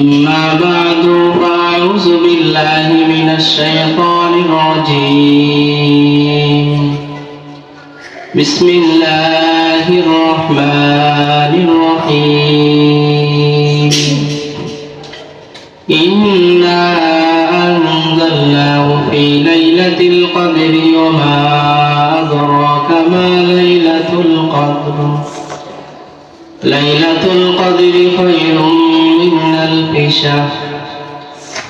أما بعد فأعوذ بالله من الشيطان الرجيم بسم الله الرحمن الرحيم إنا أنزلناه في ليلة القدر وما أدراك ما ليلة القدر ليلة القدر خير من ألف شهر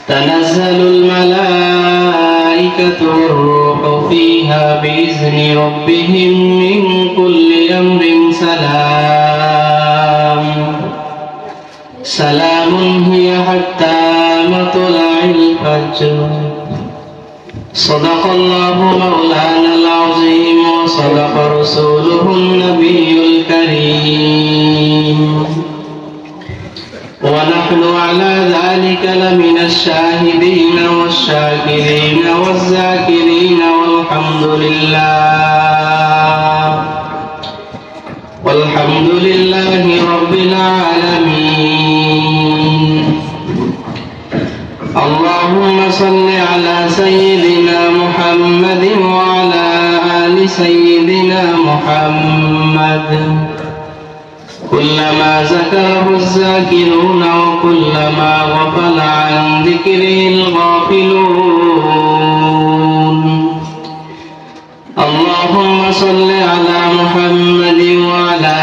تنزل الملائكة والروح فيها بإذن ربهم من كل أمر سلام هي حتى مطلع الفجر صدق الله مولانا العظيم وصدق رسوله النبي الكريم ونحن على ذلك لمن الشاهدين والشاكرين والذاكرين والحمد لله رب العالمين. اللهم صل على سيدنا محمد وعلى آل سيدنا محمد كلما ذكره الذاكرون وكلما غفل عن ذكره الغافلون. اللهم صل على محمد وعلى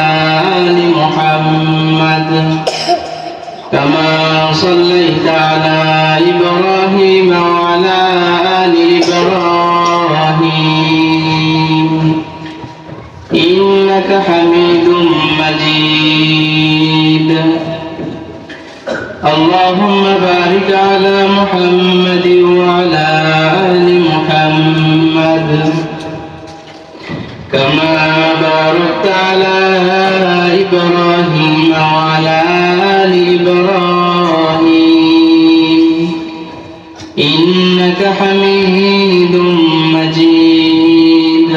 آل محمد كما صليت على إبراهيم وعلى آل إبراهيم إنك حميد مجيد. اللهم بارك على محمد وعلى آل محمد كما باركت على إبراهيم وعلى آل إبراهيم إنك حميد مجيد.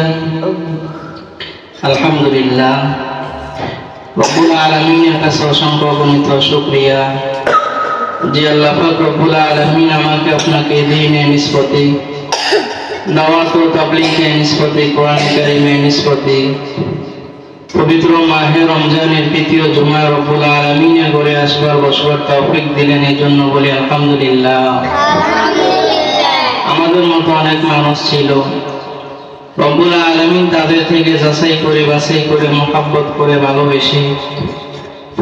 আলহামদুলিল্লাহ, রব্বুল আলামিনের কাছে অসংখ্য অগণিত শুকরিয়া যে আল্লাহ পাক রব্বুল আলামিন আমাকে আপনাকে দ্বীনে নিসবতে, দাওয়াত ও তাবলীগে নিসবতে, কোরআন কারীমে নিসবতে পবিত্র মাহে রমজানের তৃতীয় জুমা রব্বুল আলামিনের ঘরে আসবার বসবার তৌফিক দিলেন, এই জন্য বলি আলহামদুলিল্লাহ। আমাদের মতো অনেক মানুষ ছিল, রব্বুল আলামিন তাদের থেকে যাচাই করে বাছাই করে মহব্বত করে ভালোবেসে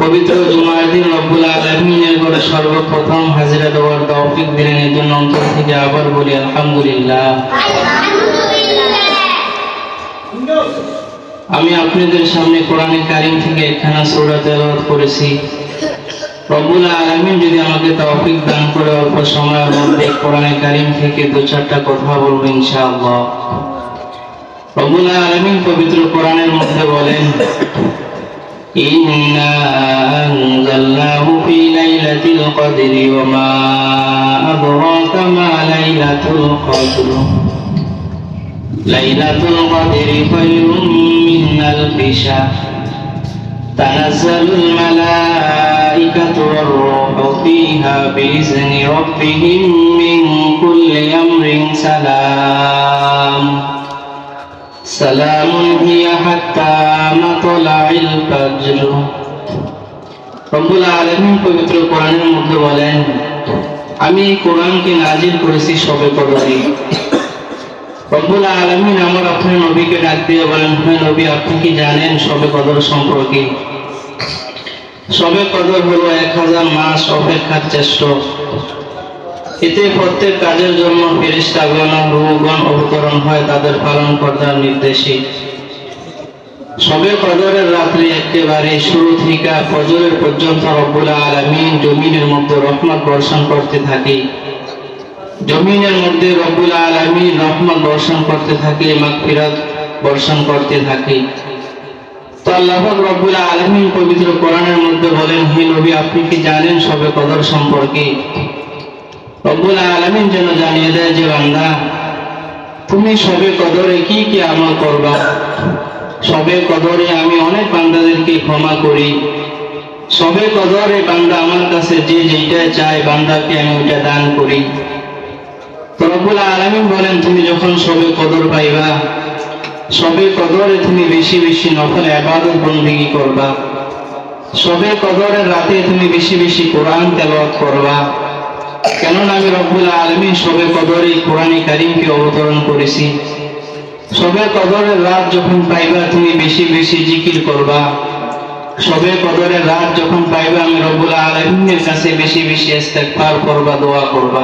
পবিত্র জুমার দিন রব্বুল আলামিনের ঘরে সর্বপ্রথম হাজিরা দেওয়ার তৌফিক দিলেন, এই জন্য অন্তর থেকে আবার বলি আলহামদুলিল্লাহ। আমি আপনাদের সামনে কোরআনে কারীম থেকে একখানা সূরা তেলাওয়াত করেছি। রব্বুল আলামিন যদি আমাকে তৌফিক দান করে অল্প সময়ের মধ্যে কোরআনে কারীম থেকে দু চারটা কথা বলবো ইনশাআল্লাহ। রব্বুল আলামিন পবিত্র কোরআনের মধ্যে বলেন, ইন্না আনজালনাহু ফি লাইলাতিল কদরি ওয়া মা আদরাকা মা লাইলাতুল কদর লাইলাতুল কদরি খায়রুম মিন আলফি শাহর তানাজ্জালুল মালাইকাতু ওয়ার রূহু ফীহা বিইذনি রাব্বিহিম মিন কুল্লি আমরিন সালাম হিয়া হাত্তা মাতলাইল ফাজর। রব্বুল আলামিন পবিত্র কোরআনের মধ্যে বলেন, আমি এই কোরআনকে নাজিল করেছি শবে কদরে। রব্বুল আলামিন আমার আপনার নবীকে ডাক দিয়ে বলেন, হে নবী, আপনি কি জানেন শবে কদর সম্পর্কে? শবে কদর হলো 1000 মাস অপেক্ষার শ্রেষ্ঠ। এতে প্রত্যেক কাজের জন্য ফেরেশতাগণ ও রূহগণ অবতরণ হয় তাদের পালনকর্তার নির্দেশে। শবে কদরের রাত্রে একেবারে শুরু থেকে ফজরের পর্যন্ত রব্বুল আলামিন জমিনের মধ্যে রহমত বর্ষণ করতে থাকে। জমিনের মধ্যে রব্বুল আলামিন রহমত বর্ষণ করতে থাকে, মাগফিরাত বর্ষণ করতে থাকে। তো আল্লাহ পাক রব্বুল আলামিন পবিত্র কোরআনের মধ্যে বলেন, হে নবী, আপনি কি জানেন শবে কদর সম্পর্কে? রব্বুল আলামিন যেন জানিয়ে দেয় যে বান্দা, তুমি শবে কদরে কি কি আমল করবা। শবে কদরে আমি অনেক বান্দাদেরকে ক্ষমা করি, সবে কদরে বান্দা আমার কাছে যে যেটা চায় বান্দাকে আমি ওইটা দান করি। তো রব্বুল আলামিন বলেন, তুমি যখন সবে কদর পাইবা, সবে কদরে তুমি বেশি বেশি নফল ইবাদত বন্দেগী করবা। সবে কদরের রাতে তুমি বেশি বেশি কোরআন তেলাওয়াত করবা। কেননা আমি রব্বুল আলামিন সবে কদরে কোরআনে কারীমকে অবতরণ করেছি। সবে কদরের রাত যখন পাইবা তুমি বেশি বেশি জিকির করবা। সবে কদরের রাত যখন পাইবা আমি রব্বুল আলামিনের কাছে বেশি বেশি ইস্তেগফার করবা, দোয়া করবা।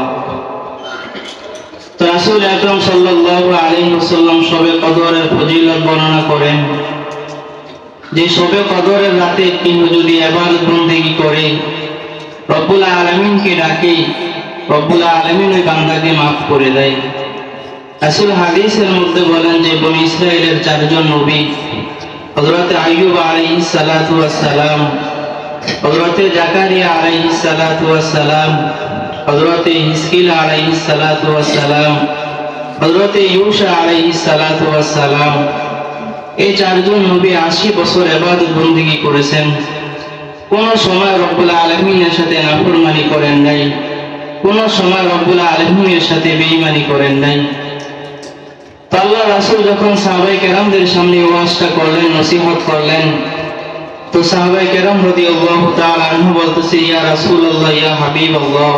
তো রাসূল আকরাম সাল্লাল্লাহু আলাইহি ওয়াসাল্লাম সবে কদরের ফজিলত বর্ণনা করেন যে সবে কদরের রাতে কেউ যদি ইবাদত বন্দেগী করে, রব্বুল আলামিনকে ডাকে, রব্বুল আলামিন ওই বান্দাকে মাফ করে দেয়। রাসূল হাদিসের মধ্যে বলেন যে বনী ইসরাইলের চারজন নবী, হযরত আইয়ুব আলাইহিস সালাতু ওয়াস সালাম, হযরত জাকারিয়া আলাইহিস সালাতু ওয়াস সালাম, হযরত হিজকিল আলাইহিস সালাতু ওয়াস সালাম, হযরত ইউসা আলাইহিস সালাতু ওয়াস সালাম, এই চারজন নবী 80 বছর ইবাদত বন্দেগী করেছেন। কোন সময় রব্বুল আলামিনের সাথে নাফরমানি করেন নাই, কোন সময় রব্বুল আলামিনের সাথে বেঈমানি করেন নাই। আল্লাহ রাসূল যখন সাহাবায়ে কেরামদের সামনে ওয়াজটা করলেন, নসিহত করলেন, তো সাহাবায়ে কেরাম রাদিয়াল্লাহু তাআলা আনহু বলতেছে, ইয়া রাসূলুল্লাহ, ইয়া হাবিবাল্লাহ,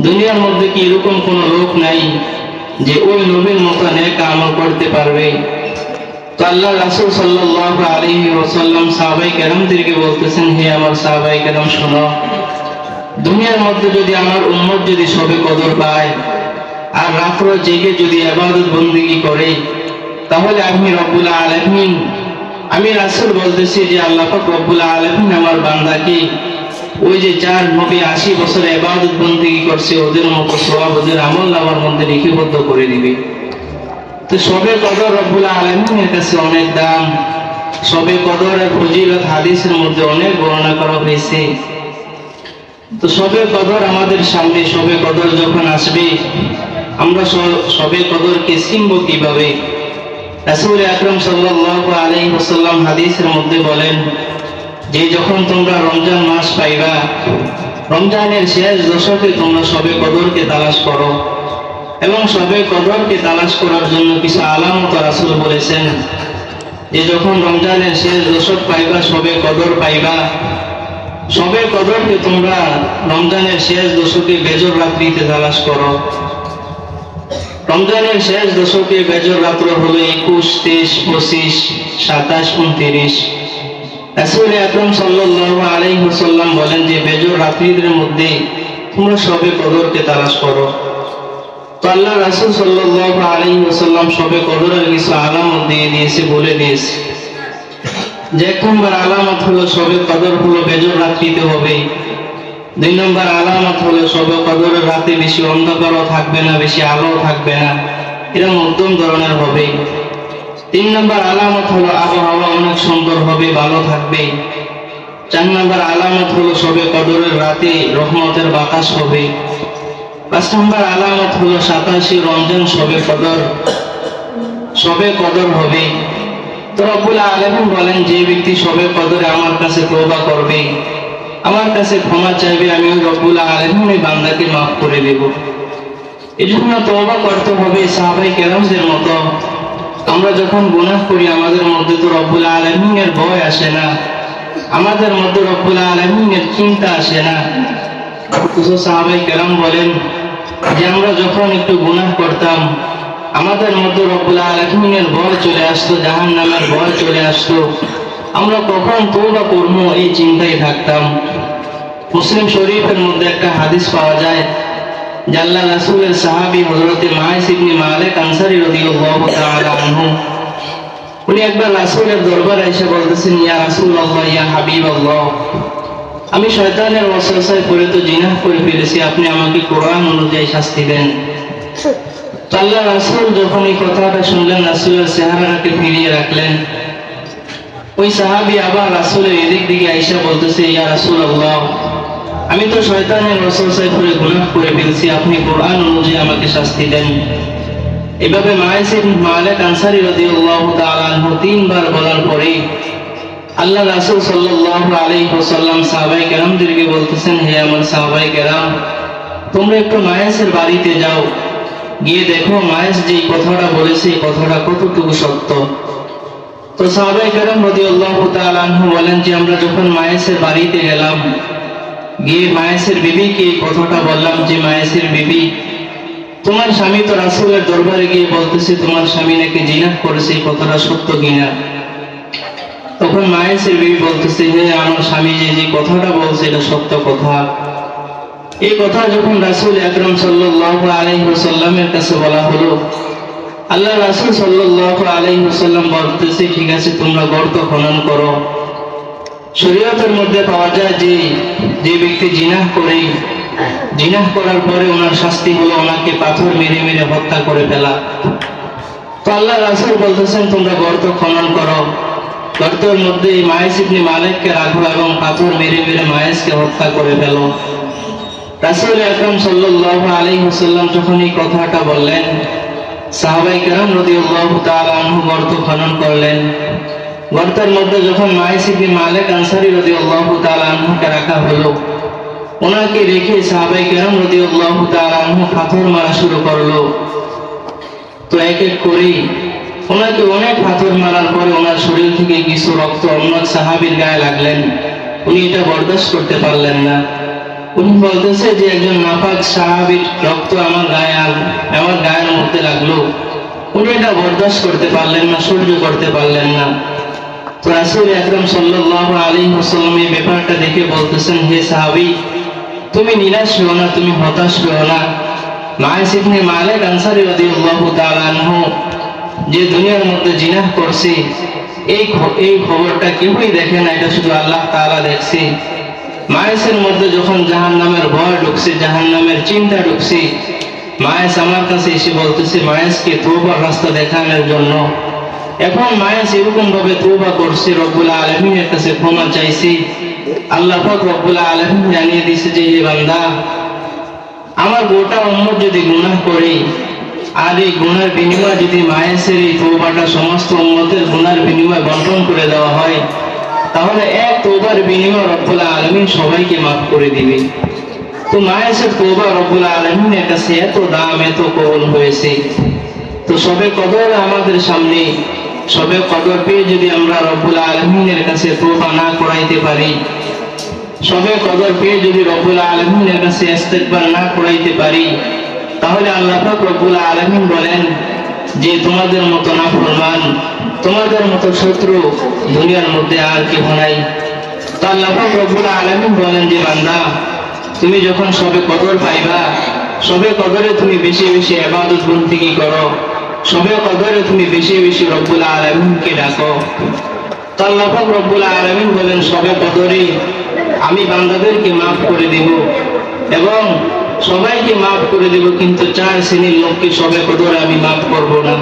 দুনিয়ার মধ্যে কি এরকম কোন লোক নাই যে ওই নবীর মতো নেক আমল করতে পারবে? তো আল্লাহ রাসূল সাল্লাল্লাহু আলাইহি ওয়াসাল্লাম সাহাবায়ে কেরামদেরকে বলতেছেন, হে আমার সাহাবায়ে কেরাম শোনো, দুনিয়ার মধ্যে যদি আমার উম্মত যদি সবে কদর পায় আর রাত্র জেগে যদি ইবাদত বন্দেগী করে, তাহলে আমি রব্বুল আলামিন, আমি রাসূল বলতেছি যে আল্লাহ পাক রব্বুল আলামিন আমার বান্দাকে ওই যে চার নবী 80 বছর ইবাদত বন্দেগী করছে ওদের মতো সওয়াব ওদের আমলনামার মধ্যে লিপিবদ্ধ করে দিবে। তো সবে কদর রব্বুল আলামিনের কাছে অনেক দাম। সবে কদরের ফজিলত হাদিসের মধ্যে অনেক বর্ণনা করা হয়েছে। তো সবে কদর আমাদের সামনে, সবে কদর যখন আসবে আমরা সবে কদরকে চিনব কিভাবে? রাসূল আকরাম সাল্লাল্লাহু আলাইহি ওয়াসাল্লাম হাদিসের মধ্যে বলেন যে যখন তোমরা রমজান মাস পাইবা, রমজানের শেষ দশকে তোমরা সবে কদরকে তালাশ করো। এবং সবে কদরকে তালাশ করার জন্য কিছু আলামত রাসূল বলেছেন যে যখন রমজানের শেষ দশক পাইবা, সবে কদর পাইবা, সবে কদরকে তোমরা রমজানের শেষ দশকে বেজর রাত্রিতে তালাশ করো। রমজানের শেষ দশকে বেজর রাত্র হলো 21, 23, 25, 27, 29। রাসূল আকরাম সাল্লাল্লাহু আলাইহি ওয়াসাল্লাম বলেন যে বেজর রাত্রিদের মধ্যে তোমরা সবে কদরকে তালাশ করো। তো আল্লাহ রাসূল সাল্লাল্লাহু আলাইহি ওয়াসাল্লাম সবে কদরের কিছু আলামত দিয়ে দিয়েছে, বলে দিয়েছে যে 1 নম্বর আলামত হলো সবে কদর হলো বেজর রাত্রিতে হবে। 2 নম্বর আলামত হলো সবে কদরের রাতে বেশি অন্ধকারও থাকবে না, বেশি আলোও থাকবে না, এটা মধ্যম ধরনের হবে। 3 নম্বর আলামত হলো আবহাওয়া অনেক সুন্দর হবে, ভালো থাকবে। 4 নম্বর আলামত হলো সবে কদরের রাতে রহমতের বাতাস হবে। 5 নম্বর আলামত হলো 87 রমজান সবে কদর হবে। তো রব্বুল আলামিন বলেন যে ব্যক্তি সবে কদরে আমার কাছে তওবা করবে, আমার কাছে ক্ষমা চাইবে, আমি রব্বুল আলামিন এই বান্দাকে মাফ করে দেব। এজন্য তওবা করতে হবে সাহাবায়ে কেরামদের মতো। আমরা যখন গুনাহ করি আমাদের মধ্যে তো রব্বুল আলামিনের ভয় আসে না, আমাদের মধ্যে রব্বুল আলামিনের চিন্তা আসে না। অথচ সাহাবায়ে কেরাম বলেন যে আমরা যখন একটু গুনাহ করতাম আমাদের মধ্যে রব্বুল আলামিনের ভয় চলে আসতো, জাহান্নামের ভয় চলে আসতো, আমরা কখন তওবা করব এই চিন্তায় থাকতাম। মুসলিম শরীফের মধ্যে একটা হাদিস পাওয়া যায় যে আল্লাহ রাসূলের সাহাবী হযরত মাইস ইবনে মালিক আনসারী রাদিয়াল্লাহু তাআলা আনহু, উনি একবার রাসূলের দরবারে এসে বলতেছেন, ইয়া রাসূলুল্লাহ, ইয়া হাবিবাল্লাহ, আমি শয়তানের ওয়াসওয়াসায় পড়ে তো জিনাহ করে ফেলেছি, আপনি আমাকে কোরআন অনুযায়ী শাস্তি দেন। তো আল্লাহ রাসূল যখন এই কথাটা শুনলেন, রাসূলের চেহারাটাকে ফিরিয়ে রাখলেন। ওই সাহাবী আবার রাসূলের এদিক দিকে আয়েশা বলতেছে, ইয়া রাসূলুল্লাহ, আমি তো শয়তানের ওয়াসওয়াসায় পড়ে গুনাহ করে ফেলেছি, আপনি কোরআন অনুযায়ী আমাকে শাস্তি দেন। এভাবে মাইস ইবনে মালিক আনসারী রাদিয়াল্লাহু তাআলা আনহু 3 বার বলার পরে আল্লাহ রাসূল সাল্লাল্লাহু আলাইহি ওয়াসাল্লাম সাহাবায়ে কেরামদেরকে বলতেছেন, হে আমার সাহাবায়ে কেরাম, তোমরা একটু মায়েসের বাড়িতে যাও, গিয়ে দেখো মায়েস যে কথাটা বলেছে এই কথাটা কতটুকু সত্য। তো সাহাবায়ে কেরাম রাদিয়াল্লাহু তাআলা আনহু বলেন যে আমরা যখন মায়েসের বাড়িতে গেলাম, গিয়ে মায়েসের বিবিকে এই কথাটা বললাম যে মায়েসের বিবি, তোমার স্বামী তো রাসূলের দরবারে গিয়ে বলতেছে তোমার স্বামী নাকি জিনাহ করেছে, এই কথাটা সত্য কিনা? তখন মায়েসের বিবি বলতেছে, হে আমার স্বামী যে কথাটা বলছে এটা সত্য কথা। এই কথা যখন রাসূল আকরাম সাল্লাল্লাহু আলাইহি ওয়াসাল্লামের কাছে বলা হলো, আল্লাহ রাসূল সাল্লাল্লাহু আলাইহি ওয়াসাল্লাম বলতেছে, ঠিক আছে তোমরা গর্ত খনন করো। শরীয়তের মধ্যে পাওয়া যায় যে যে ব্যক্তি জিনাহ করে, জিনাহ করার পরে ওনার শাস্তি হলো ওনাকে পাথর মেরে মেরে হত্যা করে ফেলা। তো আল্লাহ রাসূল বলতেছেন তোমরা গর্ত খনন করো, গর্তের মধ্যে মায়েস ইবনে মালিককে রাখো এবং পাথর মেরে মেরে মায়েসকে হত্যা করে ফেলো। রাসূল আকরাম সাল্লাল্লাহু আলাইহি ওয়াসাল্লাম যখন এই কথাটা বললেন, সাহাবায়ে কেরাম রাদিয়াল্লাহু তাআলা আনহু গর্ত খনন করলেন। গর্তের মধ্যে যখন মায়েস ইবনে মালিক আনসারী রাদিয়াল্লাহু তাআলা আনহুকে রাখা হলো, ওনাকে রেখে সাহাবায়ে কেরাম রাদিয়াল্লাহু তাআলা আনহু পাথর মারা শুরু করলো। তো এক এক করে ওনাকে অনেক পাথর মারার পরে ওনার শরীর থেকে কিছু রক্ত অন্য সাহাবীর গায়ে লাগলেন। উনি এটা বরদাস্ত করতে পারলেন না। উনি বলতেছে যে একজন নাপাক সাহাবীর রক্ত আমার গায়ের মধ্যে লাগলো। উনি এটা বরদাস্ত করতে পারলেন না, সহ্য করতে পারলেন না। তো রাসূল আকরাম সাল্লাল্লাহু আলাইহি ওয়াসাল্লাম এই ব্যাপারটা দেখে বলতেছেন, হে সাহাবী, তুমি নিরাশ হও না, তুমি হতাশ হও না। মায়েস ইবনে মালিক আনসারী রাদিয়াল্লাহু তাআলা আনহু যে দুনিয়ার মধ্যে জিনাহ করছে, এই খবরটা কেউই দেখে না, এটা শুধু আল্লাহ তাআলা দেখছে। মায়েসের মধ্যে যখন জাহান্নামের ভয় ঢুকছে, জাহান্নামের চিন্তা ঢুকছে, মায়েস আমার কাছে এসে বলতেছে মায়েসকে তওবার রাস্তা দেখানোর জন্য। এখন মায়েস এরকম ভাবে তওবা করছে, রব্বুল আলামিনের কাছে ক্ষমা চাইছে। আল্লাহ পাক রব্বুল আলামিন জানিয়ে দিয়েছে যে হে বান্দা, আমার গোটা উম্মত যদি গুনাহ করে আর এই গুনার বিনিময়ে যদি মায়েসের এই তওবাটা সমস্ত উম্মতের গুনার বিনিময়ে বন্টন করে দেওয়া হয়, তাহলে এক তওবার বিনিময়ে রব্বুল আলামিন সবাইকে মাফ করে দিবে। তো মায়েসের তওবা রব্বুল আলামিনের কাছে এত দাম, এত কবুল হয়েছে। তো সবে কদর আমাদের সামনে, সবে কদর পেয়ে যদি আমরা রব্বুল আলামিনের কাছে তওবা না করাইতে পারি, সবে কদর পেয়ে যদি রব্বুল আলামিনের কাছে ইস্তেগফার না করাইতে পারি, তাহলে আল্লাহ পাক রব্বুল আলামিন বলেন যে তোমাদের মতো নাফরমান, তোমাদের মতো শত্রু দুনিয়ার মধ্যে আর কেউ নাই। তো আল্লাহ পাক রব্বুল আলামিন বলেন যে বান্দা, তুমি যখন সবে কদর পাইবা, সবে কদরে তুমি বেশি বেশি ইবাদত বন্দেগী করো, সবে কদরে তুমি বেশি বেশি রব্বুল আলামিনকে ডাকো। তো আল্লাহ পাক রব্বুল আলামিন বলেন সবে কদরে আমি বান্দাদেরকে মাফ করে দিব এবং সবাইকে মাফ করে দিব, কিন্তু 4 শ্রেণীর লোককে সবে কদরে আমি মাফ করব না।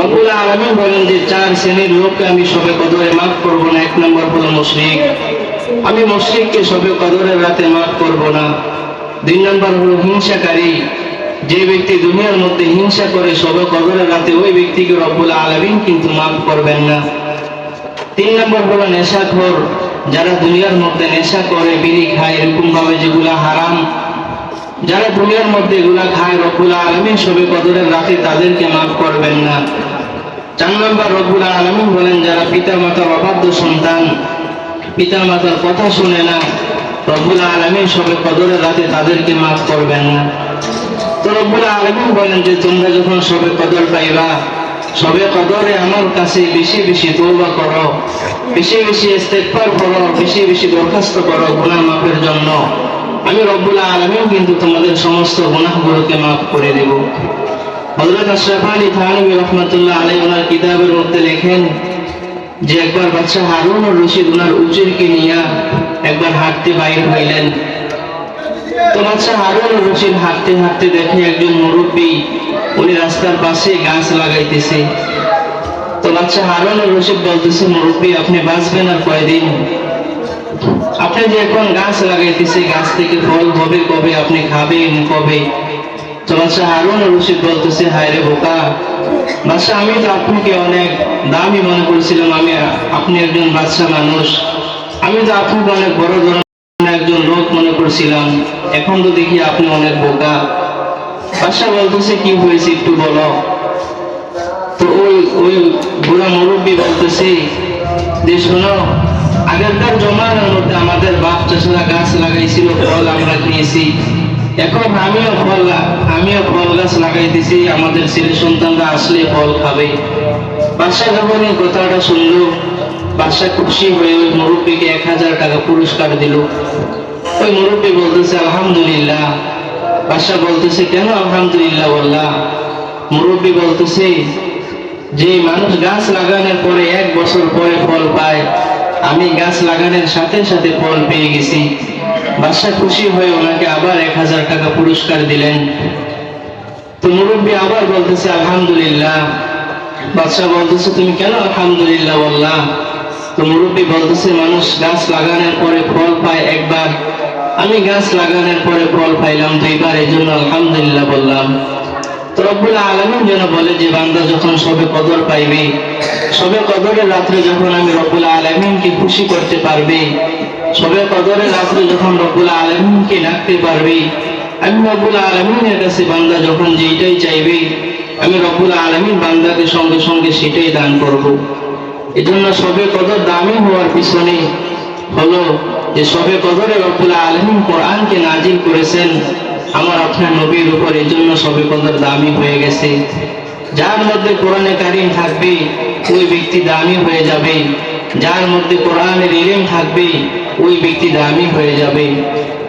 রব্বুল আলামিন বলেন যে 4 শ্রেণীর লোককে আমি সবে কদরে মাফ করব না। 1 নম্বর হলো মুশরিক, আমি মুশরিককে সবে কদরের রাতে মাফ করব না। 2 নম্বর হলো হিংসাকারী, যে ব্যক্তি দুনিয়ার মধ্যে হিংসা করে সবে কদরের রাতে ওই ব্যক্তিকে রব্বুল আলামিন কিন্তু মাফ করবেন না। 3 নম্বর হলো নেশাখোর, যারা দুনিয়ার মধ্যে নেশা করে, বিড়ি খায়, এরকম ভাবে যেগুলা হারাম, যারা দুনিয়ার মধ্যে এগুলা খায়, রব্বুল আলামিন সবে কদরের রাতে তাদেরকে মাফ করবেন না। 4 নম্বর রব্বুল আলামিন বলেন যারা পিতা মাতার অবাধ্য সন্তান, পিতা মাতার কথা শুনে না, রব্বুল আলামিন সবে কদরের রাতে তাদেরকে মাফ করবেন না। তো রব্বুল আলামিন বলেন যে তোমরা যখন সবে কদর পাইবা, সবে কদরে আমার কাছে বেশি বেশি তওবা করো, বেশি বেশি ইস্তেগফার করো, বেশি বেশি দরখাস্ত করো গুনাহ মাফের জন্য, আমি রব্বুল আলামিন কিন্তু তোমাদের সমস্ত গুনাহগুলোকে মাফ করে দেব। হযরত আশরাফ আলী থানভী রাহমাতুল্লাহ আলাইহি ওনার কিতাবের মধ্যে লেখেন যে একবার বাদশা হারুন আর রশিদ ওনার উজিরকে নিয়ে একবার হাঁটতে বাইর হইলেন। তো বাদশা হারুন আর রশিদ হাঁটতে হাঁটতে দেখে একজন মুরব্বী উনি রাস্তার পাশে গাছ লাগাইতেছে। তো বাদশা হারুন আর রশিদ বলতেছে, মুরব্বী আপনি বাঁচবেন আর কয়দিন? আপনি যে এখন গাছ লাগাইতেছে, গাছ থেকে ফল হবে কবে? আপনি খাবেন কবে? তো তো বাদশাহ হারুন আর রশিদ বলতেছে, হায় রে বোকা বাদশাহ, আমি তো আপনাকে অনেক দামি মনে করেছিলাম, আপনি একজন বাদশাহ মানুষ, আমি তো আপনাকে অনেক বড় ধরনের একজন লোক মনে করছিলাম, এখন তো দেখি আপনি অনেক বোকা। বাদশাহ বলতেছে, কি হয়েছে একটু বলো। তো ওই ওই বুড়া মুরব্বী বলতেছে যে, শোনো, আগেরকার জমানার মধ্যে আমাদের বাপ চাষারা গাছ লাগাইছিল, ফল আমরা খেয়েছি, এখন আমিও ফল গাছ লাগাইতেছি, আমাদের ছেলে সন্তানরা আসলে ফল খাবে। বাদশাহ যখন এই কথাটা শুনলো, বাদশাহ খুশি হয়ে ওই মুরব্বীকে 1000 টাকা পুরস্কার দিল। ওই মুরব্বী বলতেছে, আলহামদুলিল্লাহ। বাদশাহ বলতেছে, কেন আলহামদুলিল্লাহ বললা? মুরব্বী বলতেছে, যে মানুষ গাছ লাগানোর পরে 1 বছর পরে ফল পায়, আমি গাছ লাগানোর সাথে সাথে ফল পেয়ে গেছি। বাদশাহ খুশি হয়ে ওনাকে আবার 1000 টাকা পুরস্কার দিলেন। তো মুরব্বী আবার বলতেছে, আলহামদুলিল্লাহ। বাদশাহ বলতেছে, তুমি কেন আলহামদুলিল্লাহ বললা? তো মুরব্বী বলতেছে, মানুষ গাছ লাগানোর পরে ফল পায় একবার, আমি গাছ লাগানোর পরে ফল পাইলাম 2 বার, এই জন্য আলহামদুলিল্লাহ বললাম। তো রব্বুল আলামিন যেন বলে যে, বান্দা যখন সবে কদর পাইবে, সবে কদরের রাত্রে যখন আমি রব্বুল আলামিনকে খুশি করতে পারবে, সবে কদরের রাত্রে যখন রব্বুল আলামিনকে ডাকতে পারবে, আমি রব্বুল আলামিনের কাছে বান্দা যখন যেটাই চাইবে, আমি রব্বুল আলামিন বান্দাকে সঙ্গে সঙ্গে সেটাই দান করব। এজন্য সবে কদর দামি হওয়ার পিছনে হলো যে সবে কদরে রব্বুল আলামিন কোরআনকে নাজিল করেছেন আমার আপনার নবীর উপর, এজন্য সবে কদর দামি হয়ে গেছে। যার মধ্যে কোরআনে কারীম থাকবে ওই ব্যক্তি দামি হয়ে যাবে, যার মধ্যে কোরআনের ইলম থাকবে ওই ব্যক্তি দামি হয়ে যাবে।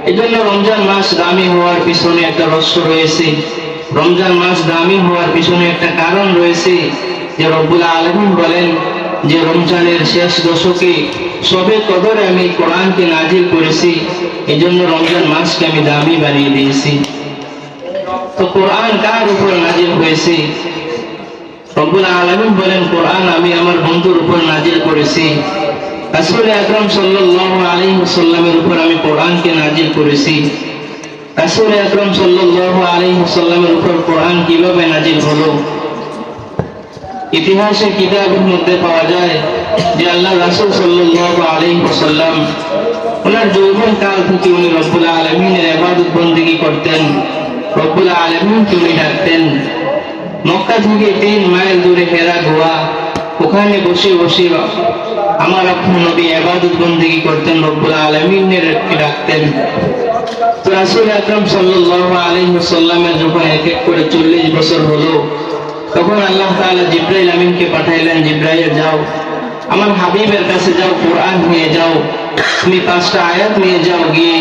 এজন্য রমজান মাস দামি হওয়ার পিছনে একটা রহস্য রয়েছে, রমজান মাস দামি হওয়ার পিছনে একটা কারণ রয়েছে, যে রব্বুল আলামিন বলেন যে রমজানের শেষ দশকে সবে কদরে আমি কোরআনকে নাজিল করেছি, এজন্য রমজান মাসকে আমি দামি বানিয়ে দিয়েছি। তো কোরআন কার উপর নাজিল হয়েছে? রব্বুল আলামিন বলেন, কোরআন আমি আমার বন্ধুর উপর নাজিল করেছি, রাসূল আকরাম সাল্লাল্লাহু আলাইহি ওয়াসাল্লামের উপর আমি কোরআনকে নাজিল করেছি। রাসূল আকরাম সাল্লাল্লাহু আলাইহি ওয়াসাল্লামের উপর কোরআন কিভাবে নাজিল হলো? ইতিহাসের কিতাবের মধ্যে পাওয়া যায় যে আল্লাহ রাসূল সাল্লাল্লাহু আলাইহি ওয়াসাল্লাম ওনার যৌবন কাল থেকে উনি রব্বুল আলামিনের ইবাদত বন্দেগী করতেন, রব্বুল আলামিনকে উনি ডাকতেন। মক্কা থেকে 3 মাইল দূরে হেরা গুহা, ওখানে বসে বসে আমার আপনার নবী ইবাদত বন্দেগী করতেন, রব্বুল আলামিনের ডাকতেন। তো রাসূল আকরাম সাল্লাল্লাহু আলাইহি ওয়াসাল্লামের যখন এক এক করে 40 বছর হলো, তখন আল্লাহ তাআলা জিবরাইল আমিনকে পাঠাইলেন, জিবরাইল যাও আমার হাবিবের কাছে যাও, কোরআন নিয়ে যাও, তুমি 5টা আয়াত নিয়ে যাও, গিয়ে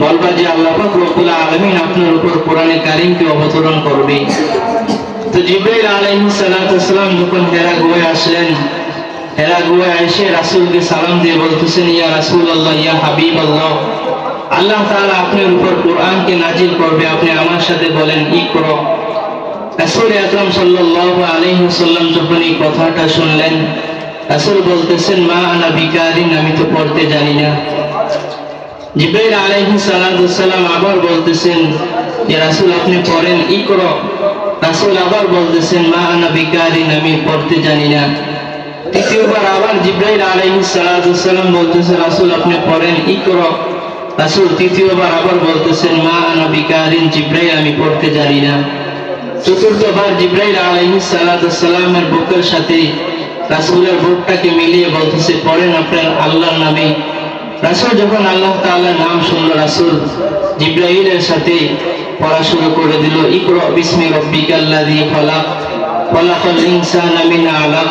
বলবা যে আল্লাহ পাক রব্বুল আলামিন আপনার উপর কোরআনে কারীমকে অবতরণ করবে। তো জিবরাইল আলাইহিস সালাতু ওয়াস সালাম যখন হেরা গুহায় আসলেন, হেরা গুহায় এসে রাসূলকে সালাম দিয়ে বলতেছেন, ইয়া রাসূলুল্লাহ, ইয়া হাবিবাল্লাহ, আল্লাহ তাআলা আপনার উপর কোরআনকে নাজিল করবে, আপনি আমার সাথে বলেন ইকরা। রাসূল আকরাম সাল্লাল্লাহু আলাইহি ওয়াসাল্লাম যখন এই কথাটা শুনলেন, রাসূল বলতেছেন, মা আনা বিকারিন, আমি তো পড়তে জানি না। জিবরাইল আলাইহিস সালাতু ওয়াস সালাম আবার বলতেছেন যে রাসূল আপনি পড়েন ইকরা। রাসূল আবার বলতেছেন, মা আনা বিকারিন, আমি পড়তে জানি না। তৃতীয়বার আবার জিবরাইল আলাইহিস সালাতু ওয়াস সালাম বলতেছেন, রাসূল আপনি পড়েন ইকরা। রাসূল তৃতীয়বার আবার বলতেছেন, মা আনা বিকারিন, জিবরাইল আমি পড়তে জানি না। চতুর্থবার জিবরাইল আলাইহিস সালাতু ওয়াস সালামের বুকের সাথে রাসূলের বুকটাকে মিলিয়ে বলতেছে, পড়েন আপনার আল্লাহর নামে। রাসূল যখন আল্লাহ তাআলার নাম শুনল, রাসূল জিবরাইলের সাথে পড়া শুরু করে দিল, ইকরা বিসমি রাব্বিকাল্লাযী খলাক, খলাকাল ইনসানা মিন আলাক।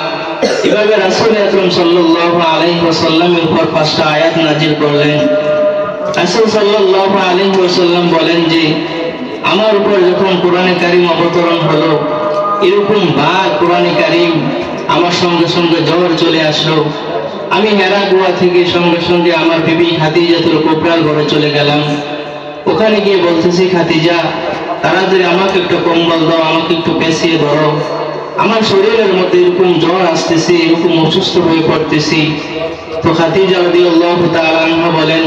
এভাবে রাসূল আকরাম সাল্লাল্লাহু আলাইহি ওয়াসাল্লামের উপর 5টা আয়াত নাজিল করলেন। রাসূল সাল্লাল্লাহু আলাইহি ওয়াসাল্লাম বলেন যে আমার উপর যখন কোরআনে কারীম অবতরণ হলো, এরকম বার কোরআনে কারীম আমার সঙ্গে সঙ্গে জ্বর চলে আসলো। আমি হেরা গুহা থেকে সঙ্গে সঙ্গে আমার বিবি খাদিজাতুল কুবরার ঘরে চলে গেলাম। ওখানে গিয়ে বলতেছি, খাদিজা তাড়াতাড়ি আমাকে একটু কম্বল দাও, আমাকে একটু পেঁচিয়ে ধরো, আমার শরীরের মধ্যে এরকম জ্বর আসতেছে, এরকম অসুস্থ হয়ে পড়তেছি। তো খাদিজা রাদিয়াল্লাহু তাআলা আনহা বলেন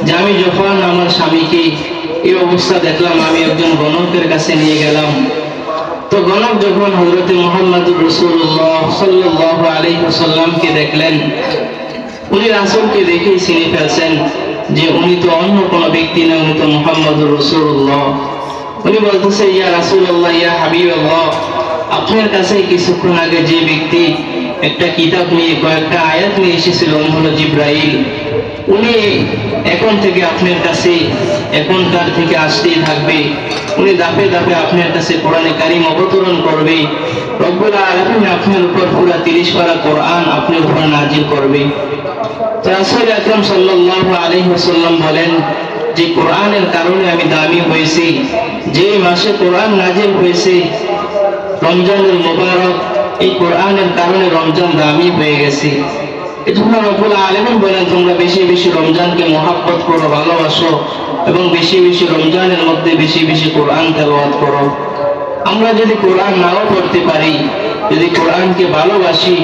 যে আমি যখন আমার স্বামীকে এই অবস্থা দেখলাম, আমি একজন গণকের কাছে নিয়ে গেলাম। তো গণক যখন হযরত মুহাম্মদুর রাসূলুল্লাহ সাল্লাল্লাহু আলাইহি ওয়াসাল্লামকে দেখলেন, উনি রাসূলকে দেখেই চিনে ফেলছেন যে উনি তো অন্য কোনো ব্যক্তি না, উনি তো মুহাম্মদুর রাসূলুল্লাহ। উনি বলতেছে, ইয়া রাসূলুল্লাহ, ইয়া হাবিবাল্লাহ, আপনার কাছে কিছুক্ষণ আগে যে ব্যক্তি একটা কিতাব নিয়ে কয়েকটা আয়াত নিয়ে এসেছিল, উনি হলো জিবরাইল। উনি এখন থেকে আপনার কাছে, এখনকার থেকে আসতেই থাকবে। উনি ধাপে ধাপে আপনার কাছে কোরআনে কারীম অবতরণ করবে। রব্বুল আলামিন আপনার উপর পুরা 30 পারা কোরআন আপনার উপর নাজিল করবে। তো রাসূল আকরাম সাল্লাল্লাহু আলাইহি ওয়াসাল্লাম বলেন যে কোরআনের কারণে আমি দামি হয়েছি। যে মাসে কোরআন নাজিল হয়েছে রমজানুল মুবারক, এই কোরআনের কারণে রমজান দামি হয়ে গেছে। এজন্য রব্বুল আলামিন বলেন, তোমরা বেশি বেশি রমজানকে মহব্বত করো, ভালোবাসো, এবং বেশি বেশি রমজানের মধ্যে বেশি বেশি কোরআন তেলাওয়াত করো। আমরা যদি কোরআন নাও পড়তে পারি, যদি কোরআনকে ভালোবাসি,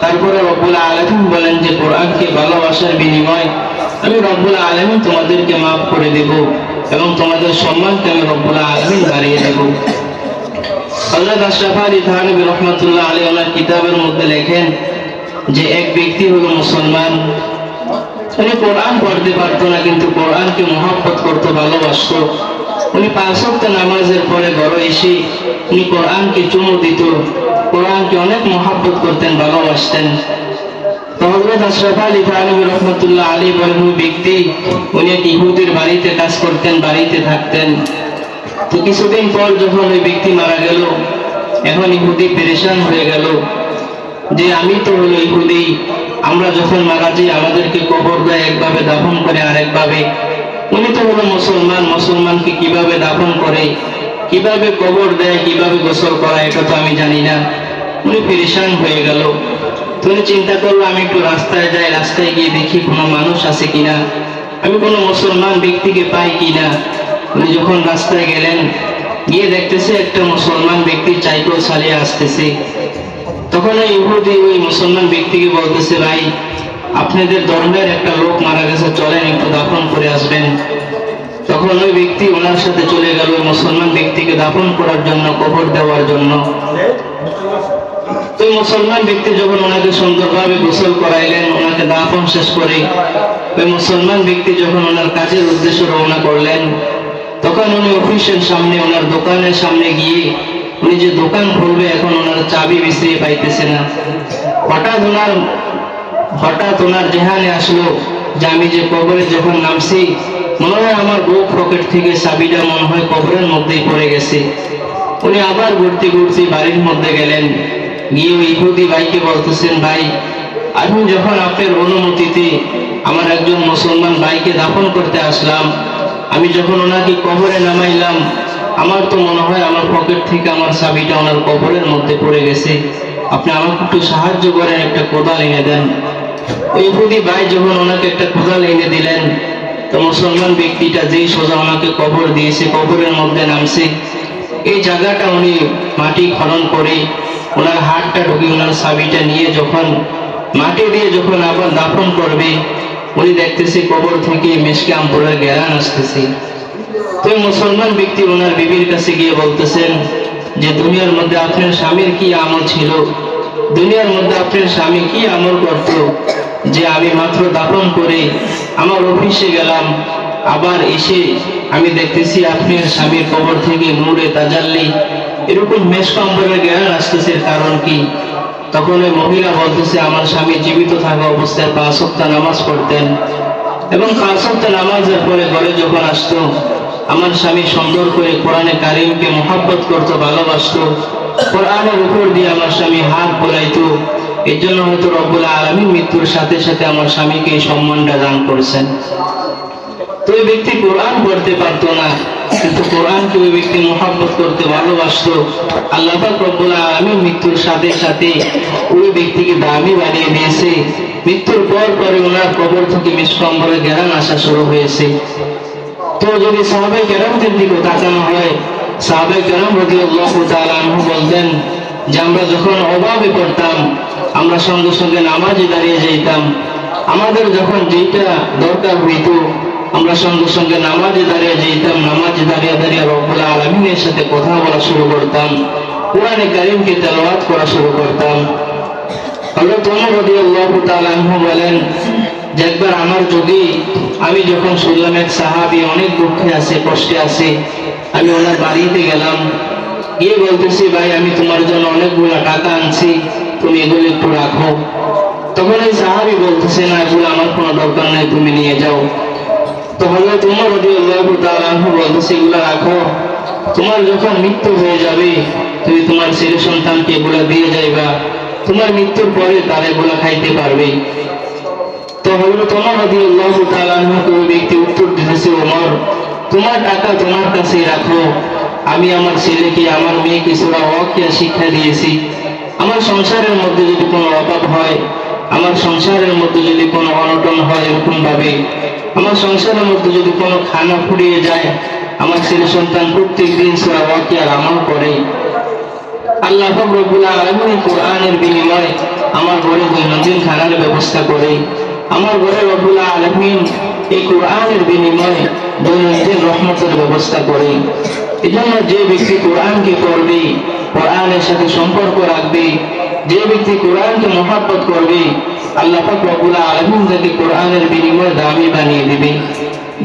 তারপরে রব্বুল আলামিন বলেন যে কোরআনকে ভালোবাসার বিনিময় আমি রব্বুল আলামিন তোমাদেরকে মাফ করে দেব এবং তোমাদের সম্মানকে আমি রব্বুল আলামিন বাড়িয়ে দেব। হযরত আশরাফ আলী থানভী রাহমাতুল্লাহ আলাইহি ওনার কিতাবের মধ্যে লেখেন যে এক ব্যক্তি হলো মুসলমান। উনি কোরআন পড়তে পারতো না, কিন্তু কোরআনকে মহব্বত করতে ভালোবাসতো। উনি 5 ওয়াক্ত নামাজের পরে ঘরে এসে উনি কোরআনকে চুমু দিত, কোরআনকে অনেক মহব্বত করতেন, ভালোবাসতেন। তো হযরত আশরাফ আলী থানভী রাহমাতুল্লাহ আলাইহি বলেন, ওই ব্যক্তি উনি এক ইহুদির বাড়িতে কাজ করতেন, বাড়িতে থাকতেন। তো কিছুদিন পর যখন ওই ব্যক্তি মারা গেল, এখন ইহুদি পেরেশান হয়ে গেল যে আমি তো হলো ইহুদি, আমরা যখন মারা যাই আমাদেরকে কবর দেয় একভাবে, দাফন করে আরেকভাবে। উনি তো হলো মুসলমান, মুসলমানকে কিভাবে দাফন করে, কিভাবে কবর দেয়, কিভাবে গোসল করায়, এটা তো আমি জানি না। উনি পেরেশান হয়ে গেল। তুমি চিন্তা করলো, আমি একটু রাস্তায় যাই, রাস্তায় গিয়ে দেখি কোনো মানুষ আছে কিনা, আমি কোনো মুসলমান ব্যক্তিকে পাই কিনা। উনি যখন রাস্তায় গেলেন, গিয়ে দেখতেছে একটা মুসলমান ব্যক্তি সাইকেল চালিয়ে আসতেছে। তখন ওই ইহুদি ওই মুসলমান ব্যক্তিকে বলতেছে, ভাই আপনাদের ধর্মের একটা লোক মারা গেছে, চলেন একটু দাফন করে আসবেন। তখন ওই ব্যক্তি ওনার সাথে চলে গেল ওই মুসলমান ব্যক্তিকে দাফন করার জন্য, কবর দেওয়ার জন্য। তো মুসলমান ব্যক্তি যখন ওনাকে সুন্দরভাবে গোসল করাইলেন, ওনাকে দাফন শেষ করে ওই মুসলমান ব্যক্তি যখন ওনার কাজের উদ্দেশ্যে রওনা করলেন, তখন উনি অফিসের সামনে, ওনার দোকানের সামনে গিয়ে উনি যে দোকান খুলবে, এখন ওনার চাবি বিছড়িয়ে পাইতেছে না। হঠাৎ ওনার জেহানে আসলো যে আমি যে কবরে যখন নামছি, মনে হয় আমার বুক পকেট থেকে চাবিটা মনে হয় কবরের মধ্যেই পড়ে গেছে। উনি আবার ঘুরতে ঘুরতে বাড়ির মধ্যে গেলেন, গিয়ে ওই ইহুদি ভাইকে বলতেছেন, ভাই আমি যখন আপনার অনুমতিতে আমার একজন মুসলমান ভাইকে দাফন করতে আসলাম, আমি যখন ওনাকে কবরে নামাইলাম, আমার তো মনে হয় আমার পকেট থেকে আমার চাবিটা ওনার কবরের মধ্যে পড়ে গেছে, আপনি আমাকে একটু সাহায্য করেন, একটা কোদাল এনে দেন। ওই ইহুদি ভাই যখন ওনাকে একটা কোদাল এনে দিলেন, তো মুসলমান ব্যক্তিটা যেই সোজা ওনাকে কবর দিয়েছে, কবরের মধ্যে নামছে, এই জায়গাটা উনি মাটি খনন করে ওনার হাতটা ঢুকে ওনার চাবিটা নিয়ে যখন মাটি দিয়ে যখন আবার দাফন করবে, উনি দেখতেছে কবর থেকে মিশকে আম্বরের ঘেরান আসতেছে। তো মুসলমান ব্যক্তি ওনার বিবির কাছে গিয়ে বলতেছেন যে দুনিয়ার মধ্যে আপনার স্বামীর কি আমল ছিল, দুনিয়ার মধ্যে আপনার স্বামী কি আমল করত, যে আমি মাত্র দাফন করে আমার অফিসে গেলাম, আবার এসে আমি দেখতেছি আপনার স্বামীর কবর থেকে নূরে তাজাল্লি, এরকম মেশক আম্বরের ঘেরান আসতেছে, কারণ কি? তখন ওই মহিলা বলতেছে, আমার স্বামী জীবিত থাকা অবস্থায় 5 ওয়াক্ত নামাজ পড়তেন, এবং 5 ওয়াক্ত নামাজের পরে ঘরে যখন আসতো, আমার স্বামী সুন্দর করে কোরআনে কারীমকে মহব্বত করত, ভালোবাসতো, কোরআনের উপর দিয়ে আমার স্বামী হাত বোলাইতো। এর জন্য হয়তো রব্বুল আলামিন মৃত্যুর সাথে সাথে আমার স্বামীকে এই সম্মানটা দান করেছেন। তো ওই ব্যক্তি কোরআন পড়তে পারতো না, কিন্তু কোরআনকে ওই ব্যক্তি মহব্বত করতে ভালোবাসতো। আল্লাহ পাক রব্বুল আলামিন মৃত্যুর সাথে সাথে ওই ব্যক্তিকে দামি বানিয়ে দিয়েছে। মৃত্যুর পর পরে ওনার কবর থেকে মিশক আম্বরের ঘেরান আসা শুরু হয়েছে। তো যদি সাহাবায়ে কেরামদের দিকে তাকানো হয়, সাহাবায়ে কেরাম রাদিয়াল্লাহু তাআলা আনহু বলতেন যে আমরা যখন অভাবে পড়তাম, আমরা সঙ্গে সঙ্গে নামাজে দাঁড়িয়ে যেতাম। আমাদের যখন যেটা দরকার হইতো, আমরা সঙ্গে সঙ্গে নামাজে দাঁড়িয়ে যেতাম, নামাজে দাঁড়িয়ে দাঁড়িয়ে রব্বুল আলামিনের সাথে কথা বলা শুরু করতাম, কোরআনে কারীমকে তেলাওয়াত করা শুরু করতাম। হযরত ওমর রাদিয়াল্লাহু তাআলা আনহু বলেন যে একবার আমার যদি আমি যখন শুনলাম এক সাহাবী অনেক দুঃখে আছে, কষ্টে আছে, আমি ওনার বাড়িতে গেলাম, গিয়ে বলতেছি ভাই আমি তোমার জন্য অনেকগুলো টাকা আনছি, তুমি এগুলো একটু রাখো। তখন এই সাহাবী বলতেছে না, এগুলো আমার কোনো দরকার নেই, তুমি নিয়ে যাও। তো হযরত ওমর রাদিয়াল্লাহু তাআলা আনহু বলতেছে এগুলো রাখো, তোমার যখন মৃত্যু হয়ে যাবে তুমি তোমার ছেলে সন্তানকে এগুলো দিয়ে যাইবা, তোমার মৃত্যুর পরে তারা এগুলো খাইতে পারবে। তো হযরত ওমর রাদিয়াল্লাহু তাআলা আনহু ওই ব্যক্তি উত্তর দিতেছে, ওমর তোমার টাকা তোমার কাছেই রাখো, আমি আমার ছেলেকে আমার মেয়েকে সূরা ওয়াকিয়া শিক্ষা দিয়েছি। আমার সংসারের মধ্যে যদি কোনো অভাব হয়, আমার সংসারের মধ্যে যদি কোনো অনটন হয়, এরকম ভাবে আমার সংসারের মধ্যে যদি কোনো খানা ফুরিয়ে যায়, আমার ছেলে সন্তান প্রত্যেকদিন সূরা ওয়াকিয়ার আমল করে। আল্লাহ পাক রব্বুল আলামিন কোরআনের বিনিময়ে আমার ঘরে দৈনন্দিন খানার ব্যবস্থা করে। আমার ঘরে রব্বুল আলামিন এই কোরআনের বিনিময়ে দৈনন্দিন রহমতের ব্যবস্থা করে। এজন্য যে ব্যক্তি কোরআনকে পড়বে, কোরআনের সাথে সম্পর্ক রাখবে, যে ব্যক্তি কোরআনকে মহব্বত করবে, আল্লাহ পাক রব্বুল আলামিন তাকে কোরআনের বিনিময়ে দামি বানিয়ে দিবে।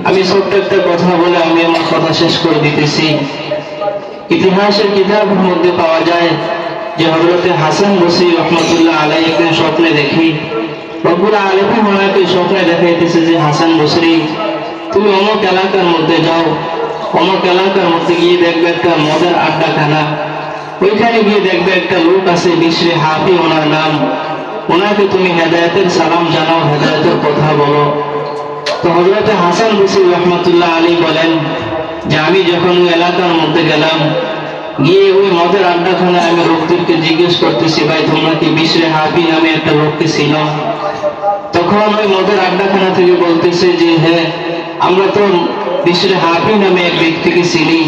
আমি ছোট্ট একটা কথা বলে আমি আমার কথা শেষ করে দিতেছি। ইতিহাসের কিতাবের মধ্যে পাওয়া যায় যে হযরতে হাসান বসরি রাহমাতুল্লাহ আলাইহি একদিন স্বপ্নে দেখি রব্বুল আলামিন ওনাকে স্বপ্নে দেখাইতেছে যে হাসান বসরি তুমি অমুক এলাকার মধ্যে যাও, অমুক এলাকার মধ্যে গিয়ে দেখবে একটা মদের আড্ডাখানা, ওইখানে গিয়ে দেখবে একটা লোক আছে বিশরে হাফি ওনার নাম, ওনাকে তুমি হেদায়েতের সালাম জানাও, হেদায়েতের কথা বলো। তো হযরতে হাসান বসরি রাহমাতুল্লাহ আলাইহি বলেন যে আমি যখন ওই এলাকার মধ্যে গেলাম, গিয়ে ওই মদের আড্ডাখানায় আমি লোকদেরকে জিজ্ঞেস করতেছি ভাই তোমরা কি বিশরে হাফি নামে একটা লোককে ছিল? তখন ওই মদের আড্ডাখানা থেকে বলতেছে যে হ্যাঁ আমরা তো বিশরে হাফি নামে এক ব্যক্তিকে চিনি,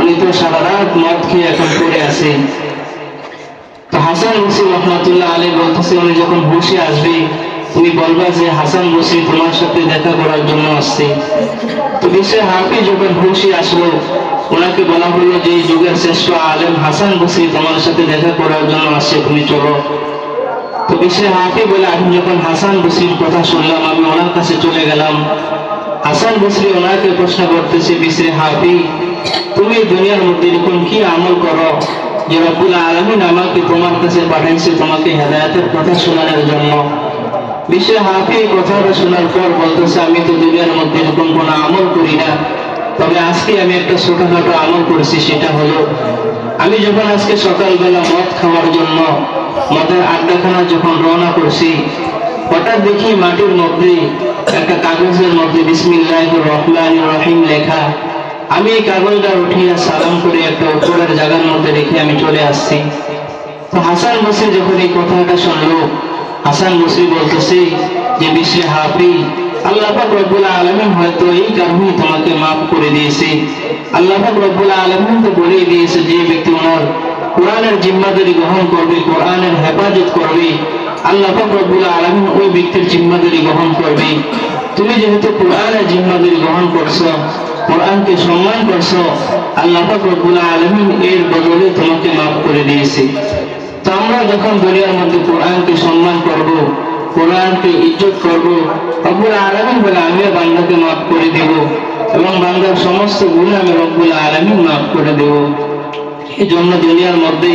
উনি তো সারা রাত মদ খেয়ে এখন পড়ে আছে। তো হাসান বসরি রাহমাতুল্লাহ আলাইহি বলতেছে উনি যখন হুঁশে আসবে তুমি বলবা যে হাসান বসরি তোমার সাথে দেখা করার জন্য আসছে। তো বিশরে হাফি যখন হুঁশে আসলো ওনাকে বলা হলো যে এই যুগের শ্রেষ্ঠ আলেম হাসান বসরি তোমার সাথে দেখা করার জন্য আসছে, তুমি চলো। তো বিশরে হাফি বলে আমি যখন হাসান বসরির কথা শুনলাম আমি ওনার কাছে চলে গেলাম। হাসান বসরি ওনাকে প্রশ্ন করতেছে বিশরে হাফি তুমি দুনিয়ার মধ্যে এরকম কি আমল করো যে রব্বুল আলামিন আমাকে তোমার কাছে পাঠাইছে তোমাকে হেদায়েতের কথা শোনানোর জন্য? বিশরে হাফি এই কথাটা শোনার পর বলতেছে আমি তো দুনিয়ার মধ্যে এরকম কোনো আমল করি না, তবে আজকে আমি একটা ছোটখাটো আমল করেছি। সেটা হলো আমি যখন আজকে সকালবেলা মদ খাওয়ার জন্য মদের আড্ডাখানা যখন রওনা করছি, হঠাৎ দেখি মাটির মধ্যে একটা কাগজের মধ্যে বিসমিল্লাহির রহমানির রহিম লেখা। আমি এই কাগজটা উঠিয়ে সালাম করে একটা উপরের জায়গার মধ্যে রেখে আমি চলে আসছি। তো হাসান বসরি যখন এই কথাটা শুনলো, হাসান বসরি বলতেছে যে বিশরে হাফি আল্লাহ পাক রব্বুল আলামিন হয়তো এই কারণে তোমাকে মাফ করে দিয়েছে। আল্লাহ পাক রব্বুল আলামিন তো বলেই দিয়েছে যে ব্যক্তি ওনার কোরআনের জিম্মাদারি গ্রহণ করবে, কোরআনের হেফাজত করবে, আল্লাহ পাক রব্বুল আলামিন ওই ব্যক্তির জিম্মাদারি গ্রহণ করবে। তুমি যেহেতু কোরআনের জিম্মাদারি গ্রহণ করছো, কোরআনকে সম্মান করছো, আল্লাহ পাক রব্বুল আলামিন এর বদলে তোমাকে মাফ করে দিয়েছে। তো আমরা যখন দুনিয়ার মধ্যে কোরআনকে সম্মান করব, কোরআনকে ইজ্জত করব, রব্বুল আলামিন বলে আমিও বান্দাকে মাফ করে দেব এবং বান্দার সমস্ত গুনাহ আমি রব্বুল আলামিন মাফ করে দেব। এই জন্য দুনিয়ার মধ্যে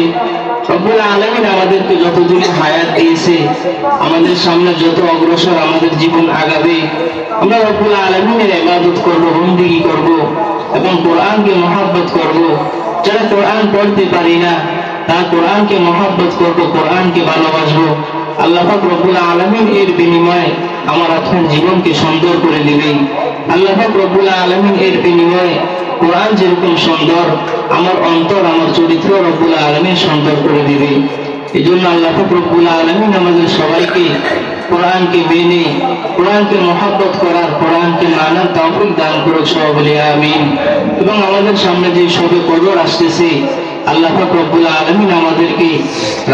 রব্বুল আলামিন আমাদেরকে যতদিন হায়াত দিয়েছে, আমাদের সামনে যত অগ্রসর আমাদের জীবন আগাবে, আমরা রব্বুল আলামিনের ইবাদত করব, বন্দেগী করব এবং কোরআনকে মহব্বত করব। যারা কোরআন পড়তে পারি না তারা কোরআনকে মহব্বত করব, কোরআনকে ভালোবাসবো। আল্লাহ পাক রব্বুল আলামিন এর বিনিময়ে আমার আপনার জীবনকে সুন্দর করে দিবেন। আল্লাহ পাক রব্বুল আলামিন এর বিনিময়ে কোরআন যেরকম সুন্দর, আমার অন্তর আমার চরিত্র রব্বুল আলামিন সুন্দর করে দিবে। এই জন্য আল্লাহ পাক রব্বুল আলামিন আমাদের সবাইকে কোরআনকে মেনে কোরআনকে মহব্বত করার, কোরআনকে মানার তৌফিক দান করুক, সবাই বলি আমিন। এবং আমাদের সামনে যে শবে কদর আসতেছে, আল্লাহ পাক রব্বুল আলামিন আমাদেরকে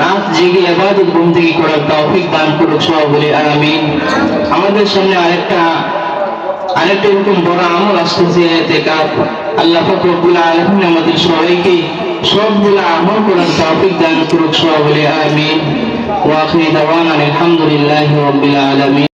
রাত জেগে ইবাদত বন্দেগী করার তৌফিক দান করুক, সবাই বলি আমিন। আমাদের সামনে আরেকটা আরেকটা এরকম বড় আমল আসতেছে ইতিকাফ। আল্লাহ পাক রব্বুল আলামিন আমাদের সবাইকে সবগুলো আমল করার তৌফিক দান করুক। সবাই বলে আমিন। ওয়া আখিরু দাওয়ানা আলহামদুলিল্লাহি রাব্বিল আলামিন।